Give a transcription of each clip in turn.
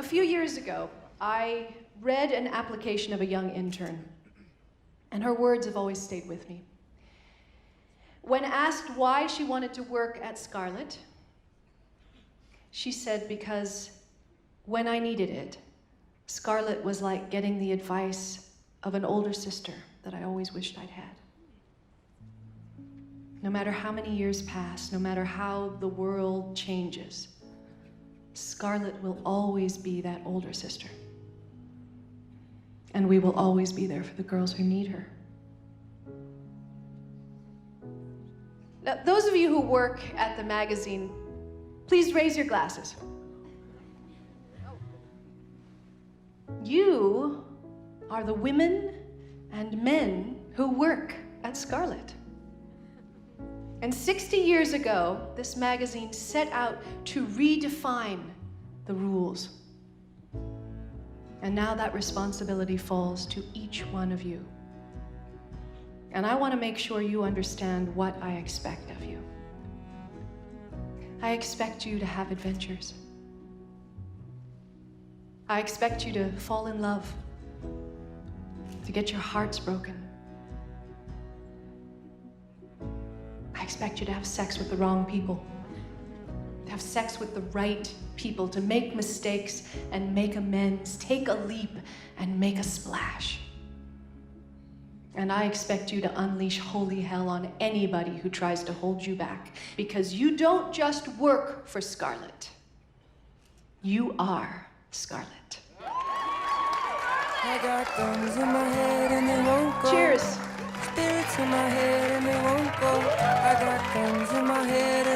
few years ago, I read an application of a young intern, and her words have always stayed with me. When asked why she wanted to work at Scarlet, she said, because when I needed it, Scarlet was like getting the advice of an older sister that I always wished I'd had. No matter how many years pass, no matter how the world changes, Scarlet will always be that older sister. And we will always be there for the girls who need her. Now, those of you who work at the magazine, please raise your glasses. You are the women and men who work at Scarlet. And 60 years ago, this magazine set out to redefine the rules. And now that responsibility falls to each one of you. And I want to make sure you understand what I expect of you. I expect you to have adventures. I expect you to fall in love, to get your hearts broken. I expect you to have sex with the wrong people, to have sex with the right people, to make mistakes and make amends, take a leap and make a splash. And I expect you to unleash holy hell on anybody who tries to hold you back, because you don't just work for Scarlet. You are Scarlet. I got guns in my head and they won't go. Cheers. Spirits in my head and they won't go. I got guns in my head.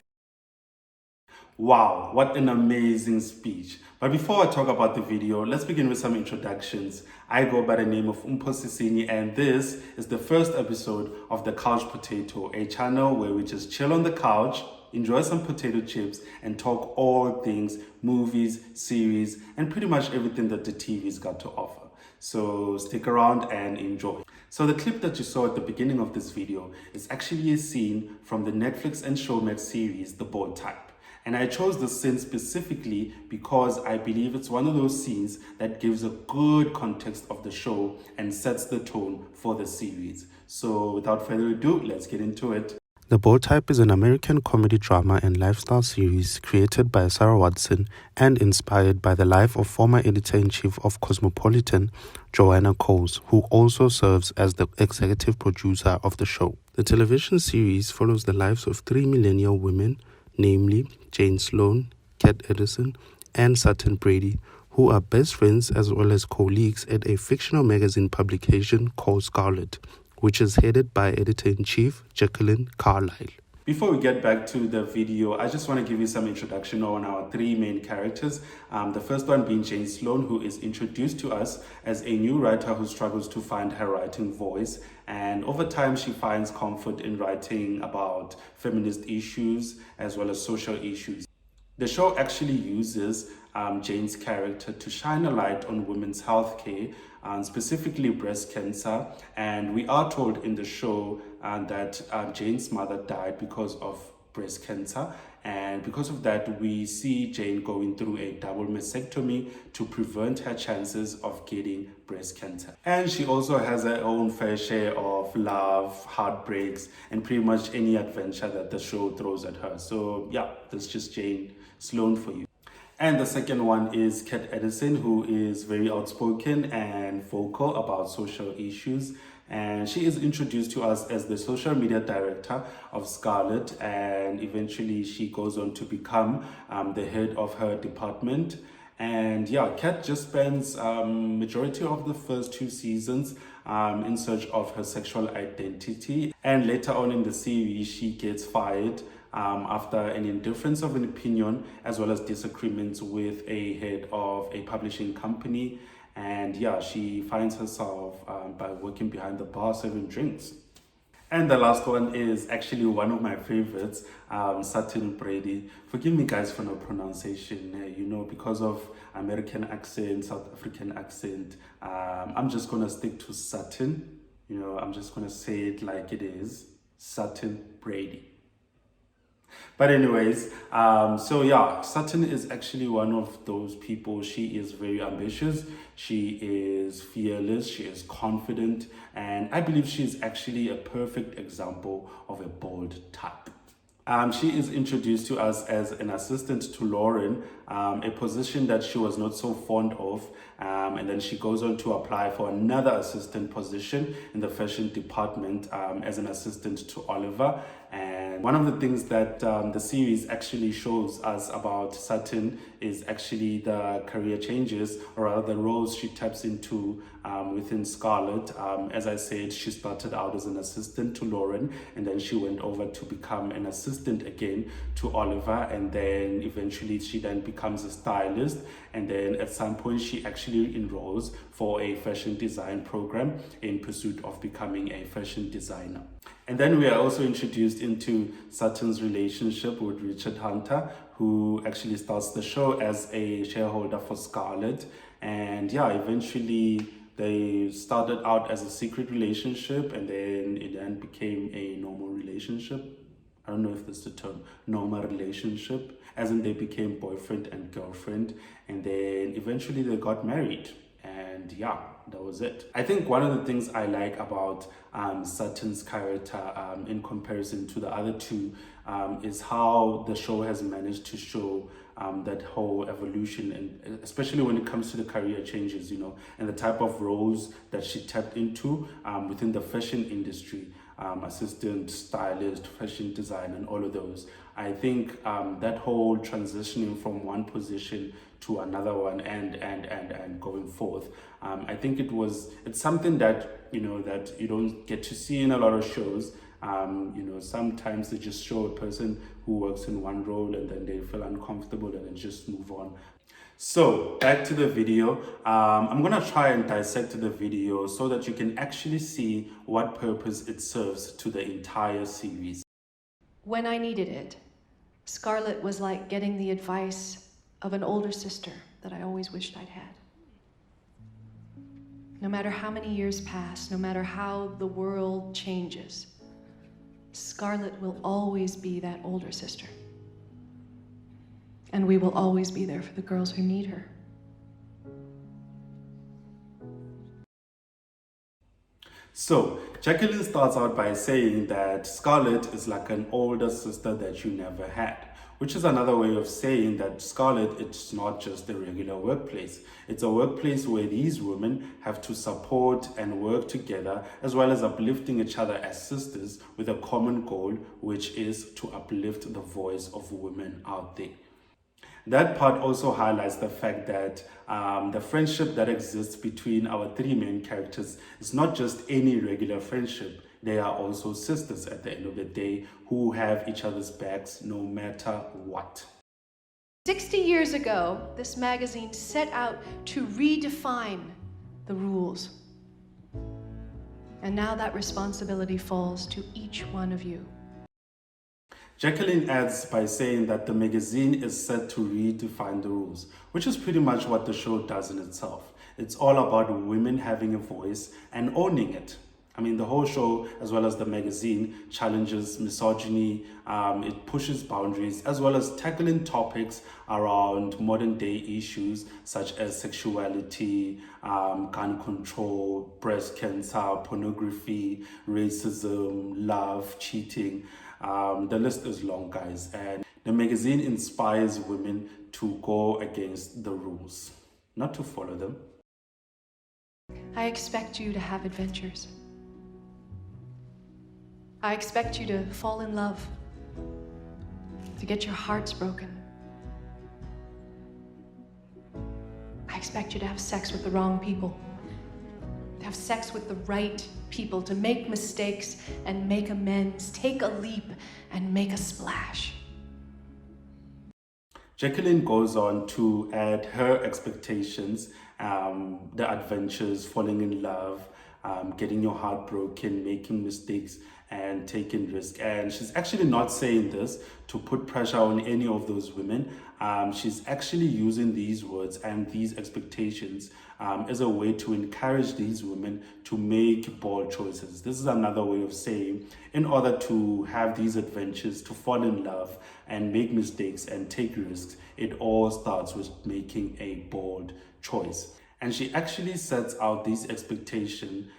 Wow, what an amazing speech. But before I talk about the video, let's begin with some introductions. I go by the name of Umposisini, and this is the first episode of The Couch Potato, a channel where we just chill on the couch, enjoy some potato chips, and talk all things movies, series, and pretty much everything that the TV's got to offer. So stick around and enjoy. So the clip that you saw at the beginning of this video is actually a scene from the Netflix and Showmax series, The Bold Type. And I chose this scene specifically because I believe it's one of those scenes that gives a good context of the show and sets the tone for the series. So without further ado, let's get into it. The Bold Type is an American comedy drama and lifestyle series created by Sarah Watson and inspired by the life of former editor-in-chief of Cosmopolitan, Joanna Coles, who also serves as the executive producer of the show. The television series follows the lives of three millennial women, namely Jane Sloan, Kat Edison, and Sutton Brady, who are best friends as well as colleagues at a fictional magazine publication called Scarlet, which is headed by editor-in-chief Jacqueline Carlisle. Before we get back to the video, I just want to give you some introduction on our three main characters. The first one being Jane Sloan, who is introduced to us as a new writer who struggles to find her writing voice. And over time, she finds comfort in writing about feminist issues as well as social issues. The show actually uses Jane's character to shine a light on women's health care, specifically breast cancer. And we are told in the show that Jane's mother died because of breast cancer. And because of that, we see Jane going through a double mastectomy to prevent her chances of getting breast cancer. And she also has her own fair share of love, heartbreaks, and pretty much any adventure that the show throws at her. So yeah, that's just Jane Sloan for you. And the second one is Kat Edison, who is very outspoken and vocal about social issues. And she is introduced to us as the social media director of Scarlet, and eventually she goes on to become the head of her department. And yeah, Kat just spends majority of the first two seasons in search of her sexual identity. And later on in the series, she gets fired after an indifference of an opinion as well as disagreements with a head of a publishing company. And yeah, she finds herself by working behind the bar serving drinks. And the last one is actually one of my favorites, Sutton Brady. Forgive me guys for no pronunciation, you know, because of American accent, South African accent. I'm just gonna stick to Sutton. You know, I'm just gonna say it like it is, Sutton Brady. But anyways, so yeah, Sutton is actually one of those people. She is very ambitious. She is fearless. She is confident. And I believe she is actually a perfect example of a bold type. She is introduced to us as an assistant to Lauren, a position that she was not so fond of. And then she goes on to apply for another assistant position in the fashion department as an assistant to Oliver. And one of the things that the series actually shows us about Sutton is actually the career changes, or rather the roles she taps into within Scarlet. As I said, she started out as an assistant to Lauren, and then she went over to become an assistant again to Oliver, and then eventually she then becomes a stylist, and then at some point she actually enrolls for a fashion design program in pursuit of becoming a fashion designer. And then we are also introduced into Sutton's relationship with Richard Hunter, who actually starts the show as a shareholder for Scarlet. And yeah, eventually they started out as a secret relationship, and then it then became a normal relationship. I don't know if that's the term, normal relationship, as in they became boyfriend and girlfriend, and then eventually they got married. And yeah, that was it. I think one of the things I like about Sutton's character in comparison to the other two is how the show has managed to show that whole evolution, and especially when it comes to the career changes, you know, and the type of roles that she tapped into within the fashion industry, assistant, stylist, fashion design, and all of those. I think that whole transitioning from one position to another one and going forth, I think it's something that that you don't get to see in a lot of shows. Sometimes they just show a person who works in one role and then they feel uncomfortable and then just move on. So back to the video. I'm gonna try and dissect the video so that you can actually see what purpose it serves to the entire series. When I needed it, Scarlett was like getting the advice of an older sister that I always wished I'd had. No matter how many years pass, no matter how the world changes, Scarlett will always be that older sister. And we will always be there for the girls who need her. So, Jacqueline starts out by saying that Scarlett is like an older sister that you never had, which is another way of saying that Scarlett, it's not just a regular workplace. It's a workplace where these women have to support and work together, as well as uplifting each other as sisters with a common goal, which is to uplift the voice of women out there. That part also highlights the fact that the friendship that exists between our three main characters is not just any regular friendship. They are also sisters at the end of the day who have each other's backs no matter what. 60 years ago, this magazine set out to redefine the rules. And now that responsibility falls to each one of you. Jacqueline adds by saying that the magazine is set to redefine the rules, which is pretty much what the show does in itself. It's all about women having a voice and owning it. I mean, the whole show, as well as the magazine, challenges misogyny, it pushes boundaries, as well as tackling topics around modern day issues such as sexuality, gun control, breast cancer, pornography, racism, love, cheating. The list is long, guys, and the magazine inspires women to go against the rules, not to follow them. I expect you to have adventures. I expect you to fall in love, to get your hearts broken. I expect you to have sex with the wrong people, to have sex with the right people, to make mistakes and make amends, take a leap and make a splash. Jacqueline goes on to add her expectations, the adventures, falling in love, getting your heart broken, making mistakes, and taking risks. And she's actually not saying this to put pressure on any of those women. She's actually using these words and these expectations as a way to encourage these women to make bold choices. This is another way of saying, in order to have these adventures, to fall in love and make mistakes and take risks, it all starts with making a bold choice. And she actually sets out this expectation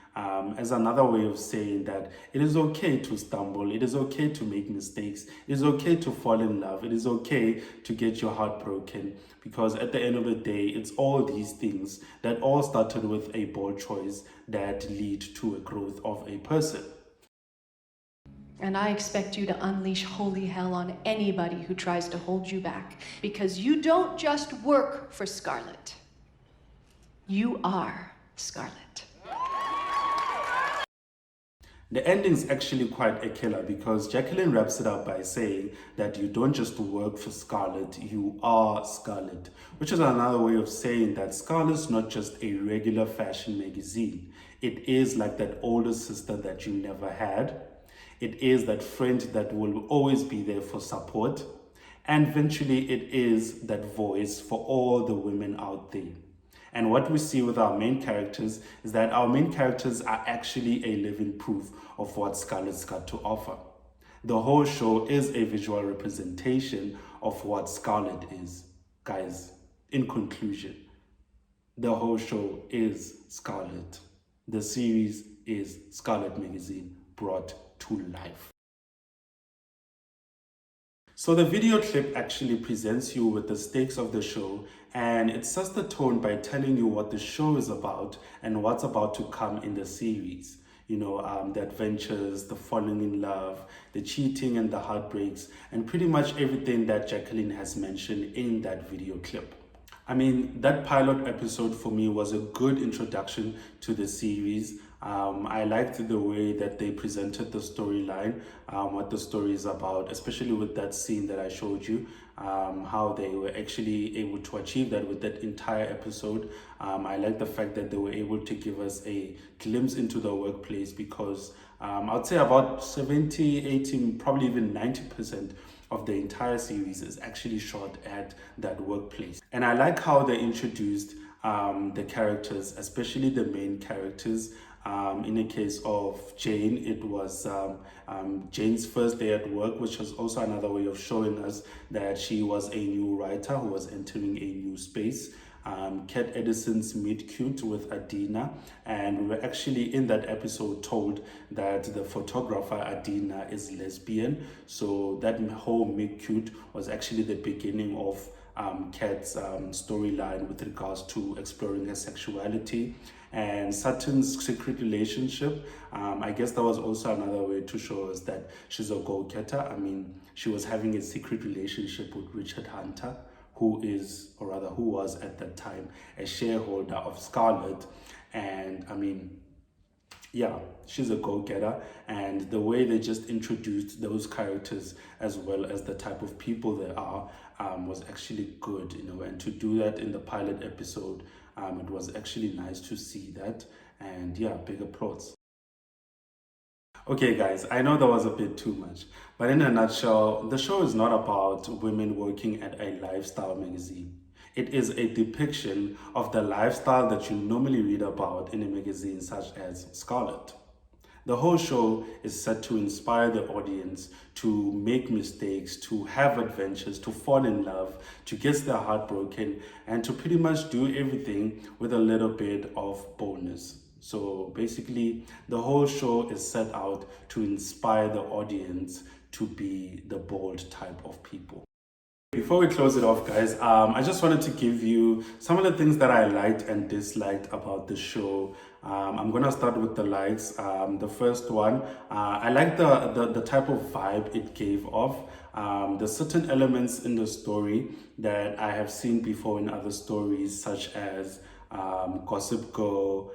as another way of saying that it is okay to stumble, it is okay to make mistakes, it is okay to fall in love, it is okay to get your heart broken, because at the end of the day, it's all these things that all started with a bold choice that lead to a growth of a person. And I expect you to unleash holy hell on anybody who tries to hold you back, because you don't just work for Scarlett. You are Scarlett. The ending's actually quite a killer, because Jacqueline wraps it up by saying that you don't just work for Scarlett, you are Scarlett, which is another way of saying that Scarlett's not just a regular fashion magazine. It is like that older sister that you never had. It is that friend that will always be there for support. And eventually it is that voice for all the women out there. And what we see with our main characters is that our main characters are actually a living proof of what Scarlett's got to offer. The whole show is a visual representation of what Scarlett is. Guys, in conclusion, the whole show is Scarlett. The series is Scarlett Magazine brought to life. So the video clip actually presents you with the stakes of the show, and it sets the tone by telling you what the show is about and what's about to come in the series. You know, the adventures, the falling in love, the cheating and the heartbreaks, and pretty much everything that Jacqueline has mentioned in that video clip. I mean, that pilot episode for me was a good introduction to the series. I liked the way that they presented the storyline, what the story is about, especially with that scene that I showed you, how they were actually able to achieve that with that entire episode. I like the fact that they were able to give us a glimpse into the workplace, because I'd say about 70, 80, probably even 90% of the entire series is actually shot at that workplace. And I like how they introduced the characters, especially the main characters. In the case of Jane, it was Jane's first day at work, which was also another way of showing us that she was a new writer who was entering a new space. Kat Edison's meet cute with Adina, and we were actually in that episode told that the photographer Adina is lesbian, so that whole meet cute was actually the beginning of Kat's storyline with regards to exploring her sexuality. And Sutton's secret relationship, I guess that was also another way to show us that she's a go-getter. I mean, she was having a secret relationship with Richard Hunter, who was at that time a shareholder of Scarlett. And I mean, yeah, she's a go-getter, and the way they just introduced those characters as well as the type of people they are was actually good, you know. And to do that in the pilot episode, it was actually nice to see that, and yeah, big applause. Okay guys, I know that was a bit too much, but in a nutshell, the show is not about women working at a lifestyle magazine. It is a depiction of the lifestyle that you normally read about in a magazine such as Scarlett. The whole show is set to inspire the audience to make mistakes, to have adventures, to fall in love, to get their heart broken, and to pretty much do everything with a little bit of bonus. So basically, the whole show is set out to inspire the audience to be the bold type of people. Before we close it off, guys, I just wanted to give you some of the things that I liked and disliked about the show. I'm gonna start with the likes. The first one, I like the type of vibe it gave off. There's certain elements in the story that I have seen before in other stories, such as Gossip Girl,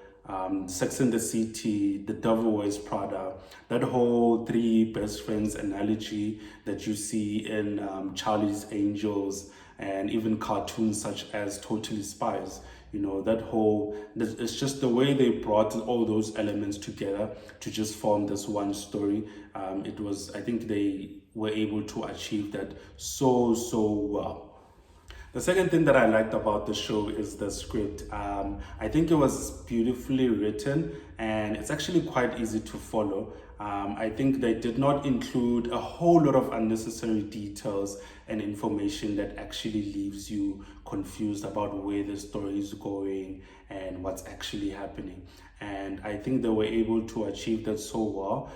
Sex and the City, The Devil Wears Prada, that whole three best friends analogy that you see in Charlie's Angels, and even cartoons such as Totally Spies. it's just the way they brought all those elements together to just form this one story. I think they were able to achieve that so well. The second thing that I liked about the show is the script. I think it was beautifully written and it's actually quite easy to follow. I think they did not include a whole lot of unnecessary details and information that actually leaves you confused about where the story is going and what's actually happening. And I think they were able to achieve that so well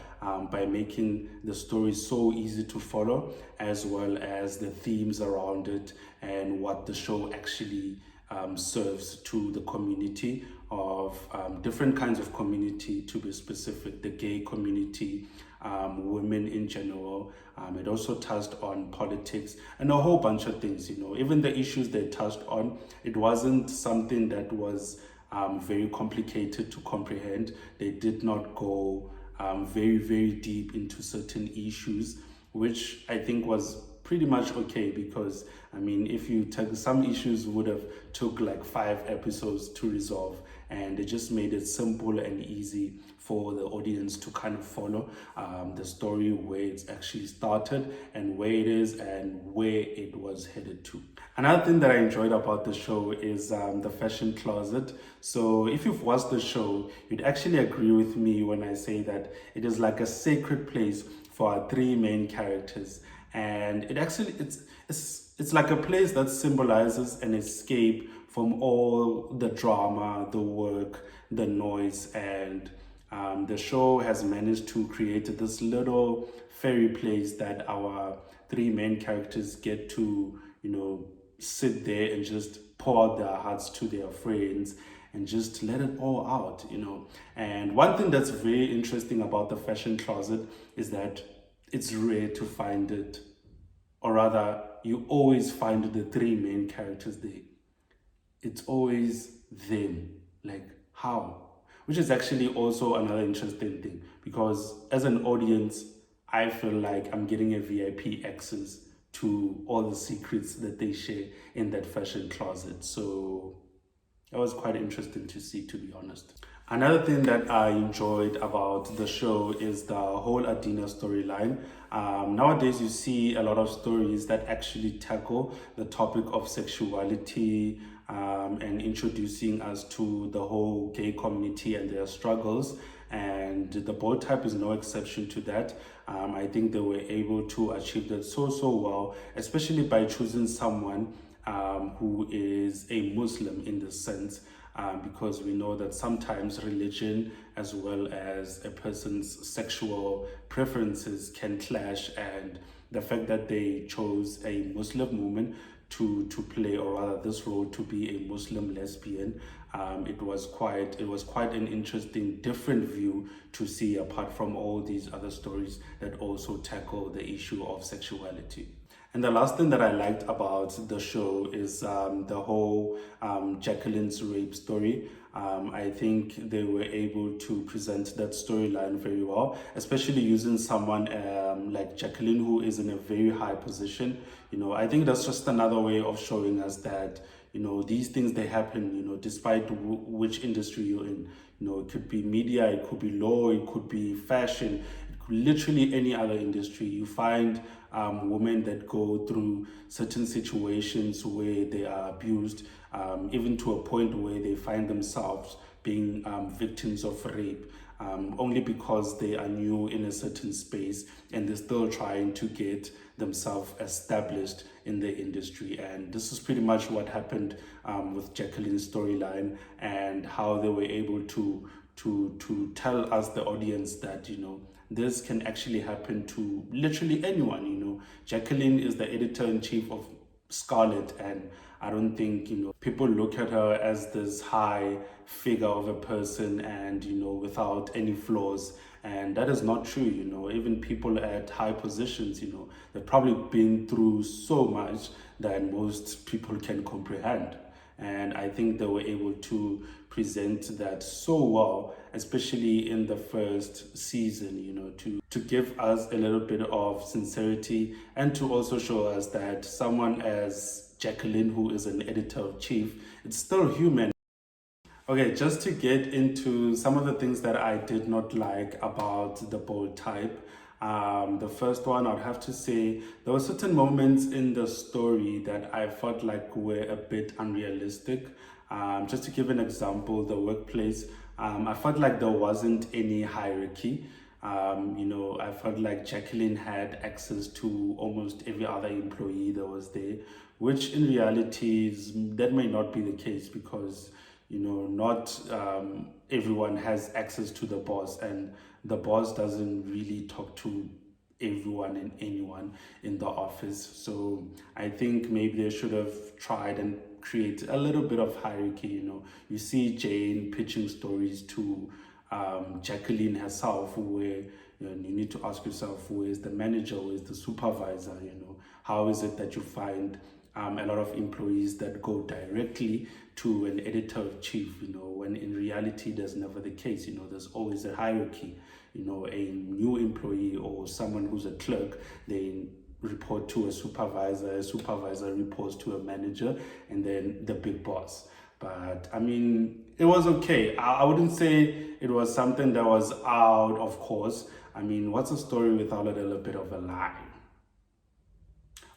by making the story so easy to follow, as well as the themes around it and what the show actually serves to the community of different kinds of community, to be specific, the gay community, women in general. It also touched on politics and a whole bunch of things, even the issues they touched on. It wasn't something that was very complicated to comprehend. They did not go very deep into certain issues, which I think was pretty much okay, because if you take some issues would have took like 5 episodes to resolve, and they just made it simple and easy for the audience to kind of follow the story, where it's actually started and where it is and where it was headed to. Another thing that I enjoyed about the show is the fashion closet. So if you've watched the show, you'd actually agree with me when I say that it is like a sacred place for our 3 main characters. And it's like a place that symbolizes an escape from all the drama, the work, the noise, and the show has managed to create this little fairy place that our 3 main characters get to, sit there and just pour out their hearts to their friends and just let it all out, And one thing that's very interesting about the fashion closet is that it's rare to find it, or rather, you always find the 3 main characters there. It's always them. Like, how? Which is actually also another interesting thing, because as an audience, I feel like I'm getting a VIP access to all the secrets that they share in that fashion closet. So that was quite interesting to see, to be honest. Another thing that I enjoyed about the show is the whole Adina storyline. Nowadays, you see a lot of stories that actually tackle the topic of sexuality and introducing us to the whole gay community and their struggles. And the Bold Type is no exception to that. I think they were able to achieve that so well, especially by choosing someone who is a Muslim in the sense, because we know that sometimes religion as well as a person's sexual preferences can clash, and the fact that they chose a Muslim woman to play, or rather this role, to be a Muslim lesbian, it was quite an interesting different view to see, apart from all these other stories that also tackle the issue of sexuality. And the last thing that I liked about the show is the whole Jacqueline's rape story. I think they were able to present that storyline very well, especially using someone like Jacqueline, who is in a very high position. I think that's just another way of showing us that, these things, they happen, despite which industry you're in. It could be media, it could be law, it could be fashion, literally any other industry. You find women that go through certain situations where they are abused, even to a point where they find themselves being victims of rape, only because they are new in a certain space and they're still trying to get themselves established in the industry. And this is pretty much what happened with Jacqueline's storyline, and how they were able to tell us, the audience, that this can actually happen to literally anyone. Jacqueline is the editor-in-chief of Scarlet, and I don't think people look at her as this high figure of a person and without any flaws, and that is not true. Even people at high positions, they've probably been through so much that most people can comprehend. And I think they were able to present that so well, especially in the first season, to give us a little bit of sincerity, and to also show us that someone as Jacqueline, who is an editor-in-chief, it's still human. Okay, just to get into some of the things that I did not like about the bold type. The first one, I'd have to say there were certain moments in the story that I felt like were a bit unrealistic. Just to give an example, the workplace, I felt like there wasn't any hierarchy. I felt like Jacqueline had access to almost every other employee that was there, which in reality that may not be the case because not everyone has access to the boss, and the boss doesn't really talk to everyone and anyone in the office. So I think maybe they should have tried and create a little bit of hierarchy. You see Jane pitching stories to Jacqueline herself, where you need to ask yourself, who is the manager, who is the supervisor? How is it that you find a lot of employees that go directly to an editor-in-chief, when in reality that's never the case. There's always a hierarchy. A new employee or someone who's a clerk, they report to a supervisor reports to a manager, and then the big boss. But I mean, it was okay. I wouldn't say it was something that was out of course. I mean, what's a story without a little bit of a lie?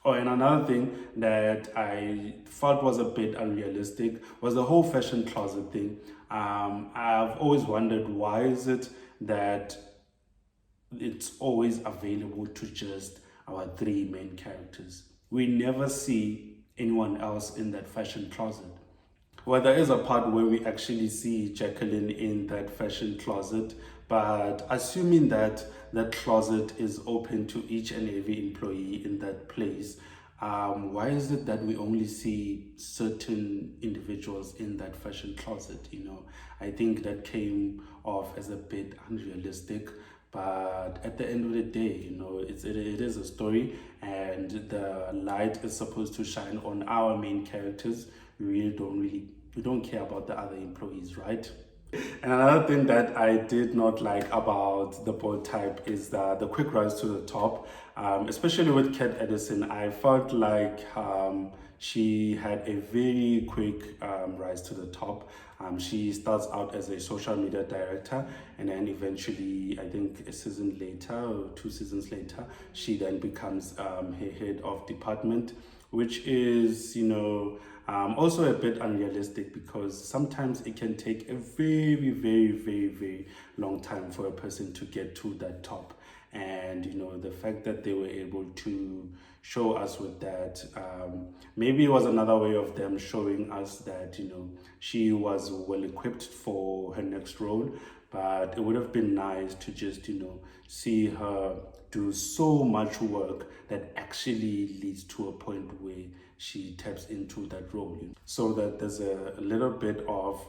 Oh, and another thing that I felt was a bit unrealistic was the whole fashion closet thing. I've always wondered, why is it that it's always available to just our three main characters? We never see anyone else in that fashion closet. Well, there is a part where we actually see Jacqueline in that fashion closet, but assuming that that closet is open to each and every employee in that place, why is it that we only see certain individuals in that fashion closet? I think that came off as a bit unrealistic. But at the end of the day, it is a story, and the light is supposed to shine on our main characters. We don't care about the other employees, right? And another thing that I did not like about the bold type is the quick rise to the top, especially with Kat Edison. I felt like she had a very quick rise to the top. She starts out as a social media director, and then eventually, I think a season later or 2 seasons later, she then becomes her head of department, which is, also a bit unrealistic, because sometimes it can take a very, very, very, very long time for a person to get to that top. And the fact that they were able to show us with that, maybe it was another way of them showing us that she was well equipped for her next role. But it would have been nice to just see her do so much work that actually leads to a point where she taps into that role, so that there's a little bit of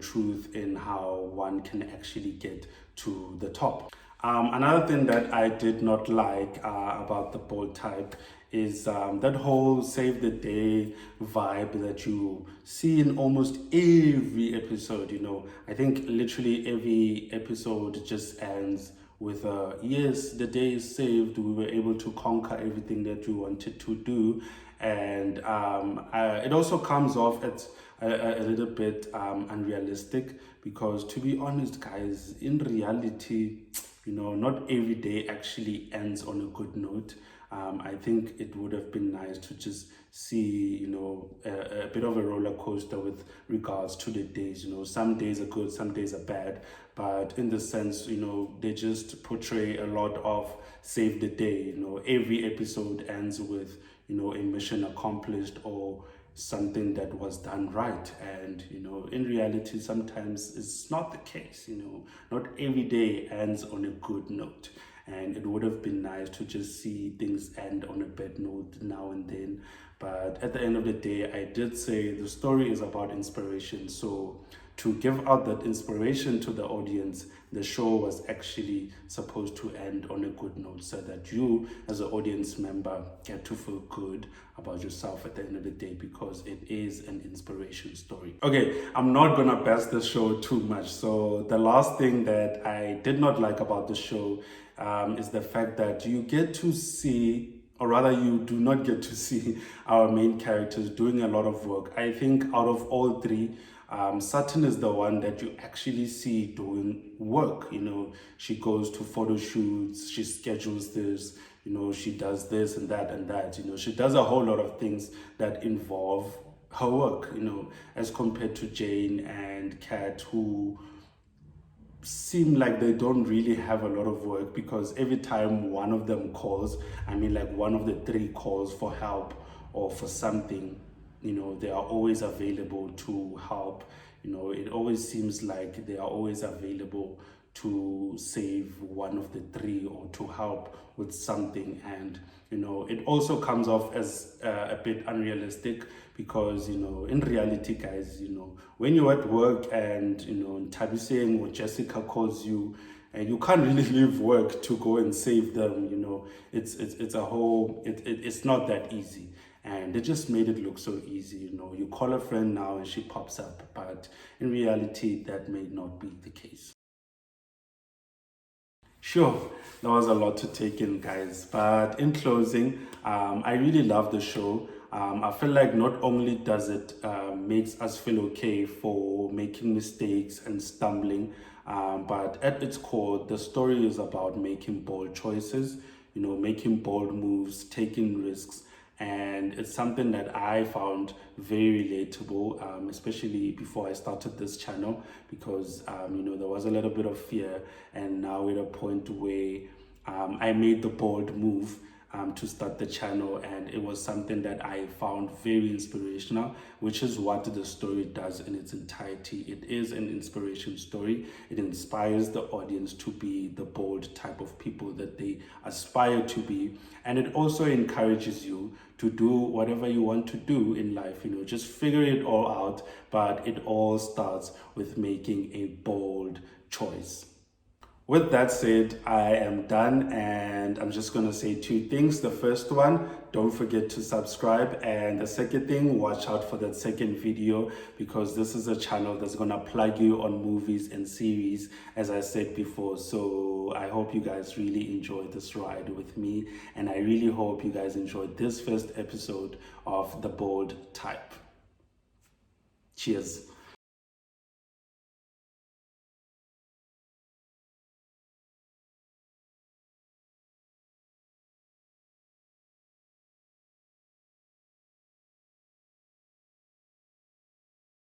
truth in how one can actually get to the top. Another thing that I did not like about the bold type is that whole save the day vibe that you see in almost every episode. I think literally every episode just ends with yes, the day is saved, we were able to conquer everything that we wanted to do. And it also comes off at a little bit unrealistic, because to be honest, guys, in reality, not every day actually ends on a good note. I think it would have been nice to just see, a bit of a roller coaster with regards to the days. Some days are good, some days are bad. But in the sense, they just portray a lot of save the day. Every episode ends with, a mission accomplished or something that was done right. And in reality, sometimes it's not the case. Not every day ends on a good note, and it would have been nice to just see things end on a bad note now and then. But at the end of the day, I did say the story is about inspiration. So to give out that inspiration to the audience, the show was actually supposed to end on a good note, so that you as an audience member get to feel good about yourself at the end of the day, because it is an inspiration story. Okay, I'm not gonna bash the show too much. So the last thing that I did not like about the show is the fact that you get to see, or rather you do not get to see, our main characters doing a lot of work. I think out of all three, Sutton is the one that you actually see doing work. She goes to photo shoots, she schedules this, she does this and that and that. She does a whole lot of things that involve her work, as compared to Jane and Kat, who seem like they don't really have a lot of work, because every time one of them calls, one of the three calls for help or for something, they are always available to help. It always seems like they are always available to save one of the three or to help with something. And it also comes off as a bit unrealistic, because in reality, guys, when you're at work and Tabiseng or Jessica calls you, and you can't really leave work to go and save them, it's not that easy. And they just made it look so easy. You call a friend now and she pops up, but in reality that may not be the case. Sure, that was a lot to take in, guys. But in closing, I really love the show. I feel like not only does it makes us feel okay for making mistakes and stumbling, but at its core, the story is about making bold choices, making bold moves, taking risks. And it's something that I found very relatable, especially before I started this channel, because there was a little bit of fear, and now at a point where I made the bold move to start the channel, and it was something that I found very inspirational, which is what the story does in its entirety. It is an inspiration story. It inspires the audience to be the bold type of people that they aspire to be, and it also encourages you to do whatever you want to do in life. Just figure it all out, but it all starts with making a bold choice. With that said, I am done, and I'm just going to say two things. The first one, don't forget to subscribe, and the second thing, watch out for that second video, because this is a channel that's going to plug you on movies and series, as I said before. So I hope you guys really enjoyed this ride with me, and I really hope you guys enjoyed this first episode of The Bold Type. Cheers.